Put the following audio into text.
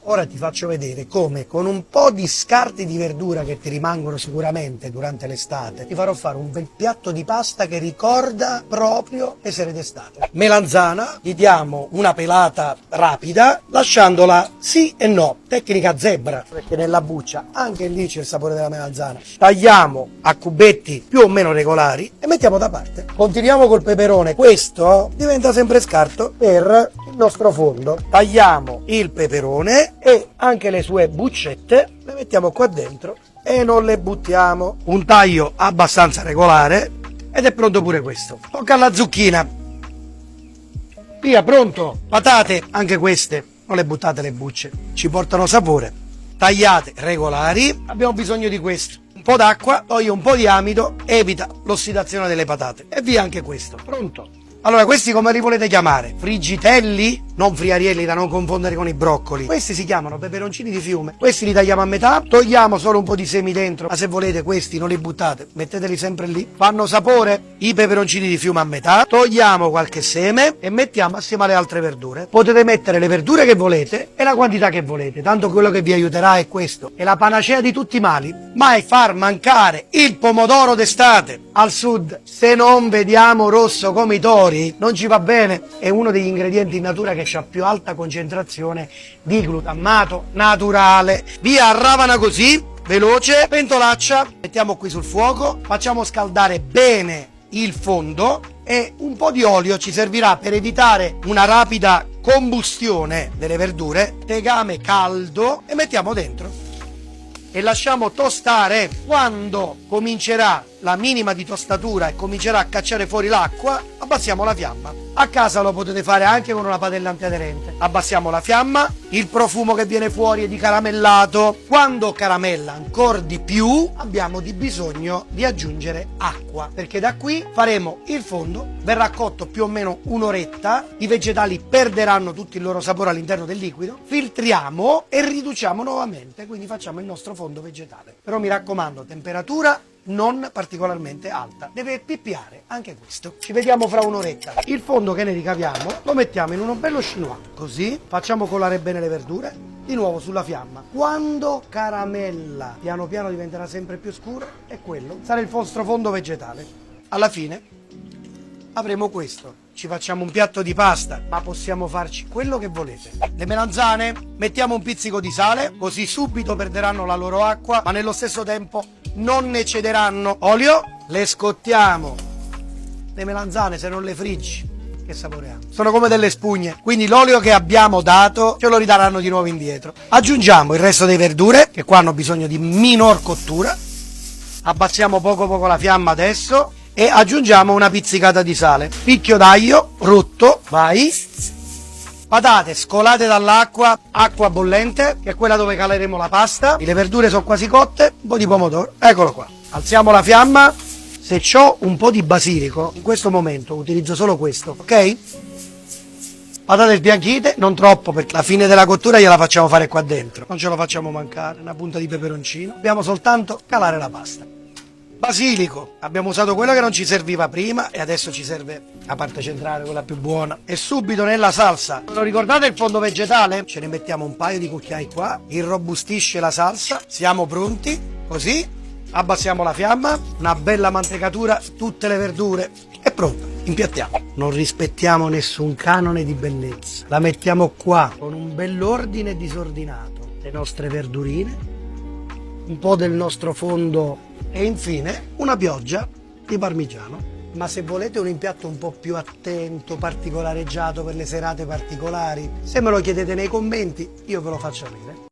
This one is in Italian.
Ora ti faccio vedere come con un po' di scarti di verdura che ti rimangono sicuramente durante l'estate ti farò fare un bel piatto di pasta che ricorda proprio le sere d'estate. Melanzana, gli diamo una pelata rapida lasciandola sì e no, tecnica zebra, perché nella buccia anche lì c'è il sapore della melanzana. Tagliamo a cubetti più o meno regolari e mettiamo da parte. Continuiamo col peperone, questo diventa sempre scarto per il nostro fondo. Tagliamo il peperone e anche le sue buccette le mettiamo qua dentro e non le buttiamo. Un taglio abbastanza regolare ed è pronto pure questo. Tocca alla zucchina. Via, pronto. Patate, anche queste, non le buttate le bucce, ci portano sapore. Tagliate regolari, abbiamo bisogno di questo. Un po' d'acqua, toglie un po' di amido, evita l'ossidazione delle patate. E via anche questo, pronto. Allora, questi come li volete chiamare? Friggitelli? Non friarielli, da non confondere con i broccoli. Questi si chiamano peperoncini di fiume. Questi li tagliamo a metà, togliamo solo un po' di semi dentro, ma se volete questi non li buttate, metteteli sempre lì. Fanno sapore i peperoncini di fiume a metà, togliamo qualche seme e mettiamo assieme alle altre verdure. Potete mettere le verdure che volete e la quantità che volete, tanto quello che vi aiuterà è questo. È la panacea di tutti i mali, mai far mancare il pomodoro d'estate. Al sud, se non vediamo rosso come i tori, non ci va bene, è uno degli ingredienti in natura che ha più alta concentrazione di glutammato naturale. Via a ravana così, veloce, pentolaccia, mettiamo qui sul fuoco, facciamo scaldare bene il fondo e un po' di olio ci servirà per evitare una rapida combustione delle verdure. Tegame caldo e mettiamo dentro e lasciamo tostare. Quando comincerà la minima di tostatura e comincerà a cacciare fuori l'acqua, abbassiamo la fiamma. A casa lo potete fare anche con una padella antiaderente. Abbassiamo la fiamma, il profumo che viene fuori è di caramellato. Quando caramella ancora di più, abbiamo di bisogno di aggiungere acqua, perché da qui faremo il fondo, verrà cotto più o meno un'oretta, i vegetali perderanno tutto il loro sapore all'interno del liquido, filtriamo e riduciamo nuovamente, quindi facciamo il nostro fondo vegetale. Però mi raccomando, temperatura non particolarmente alta, deve pippiare anche questo. Ci vediamo fra un'oretta. Il fondo che ne ricaviamo lo mettiamo in uno bello chinois, così facciamo colare bene le verdure di nuovo sulla fiamma. Quando caramella piano piano diventerà sempre più scuro, e quello sarà il vostro fondo vegetale. Alla fine avremo questo. Ci facciamo un piatto di pasta, ma possiamo farci quello che volete. Le melanzane, mettiamo un pizzico di sale, così subito perderanno la loro acqua, ma nello stesso tempo non ne cederanno. Olio, le scottiamo. Le melanzane, se non le friggi, che sapore hanno? Sono come delle spugne, quindi l'olio che abbiamo dato ce lo ridaranno di nuovo indietro. Aggiungiamo il resto delle verdure, che qua hanno bisogno di minor cottura. Abbassiamo poco poco la fiamma adesso e aggiungiamo una pizzicata di sale, picchio d'aglio rotto, vai, patate scolate dall'acqua, acqua bollente, che è quella dove caleremo la pasta, le verdure sono quasi cotte, un po' di pomodoro, eccolo qua, alziamo la fiamma. Se c'ho un po' di basilico, in questo momento utilizzo solo questo, ok? Patate sbianchite, non troppo, perché la fine della cottura gliela facciamo fare qua dentro, non ce lo facciamo mancare, una punta di peperoncino, dobbiamo soltanto calare la pasta. Basilico, abbiamo usato quello che non ci serviva prima e adesso ci serve la parte centrale, quella più buona. E subito nella salsa, lo ricordate il fondo vegetale? Ce ne mettiamo un paio di cucchiai qua, irrobustisce la salsa, siamo pronti, così, abbassiamo la fiamma, una bella mantecatura, tutte le verdure, è pronto, impiattiamo. Non rispettiamo nessun canone di bellezza, la mettiamo qua con un bell'ordine disordinato, le nostre verdurine, un po' del nostro fondo e infine una pioggia di parmigiano. Ma se volete un impiatto un po' più attento, particolareggiato per le serate particolari, se me lo chiedete nei commenti io ve lo faccio avere.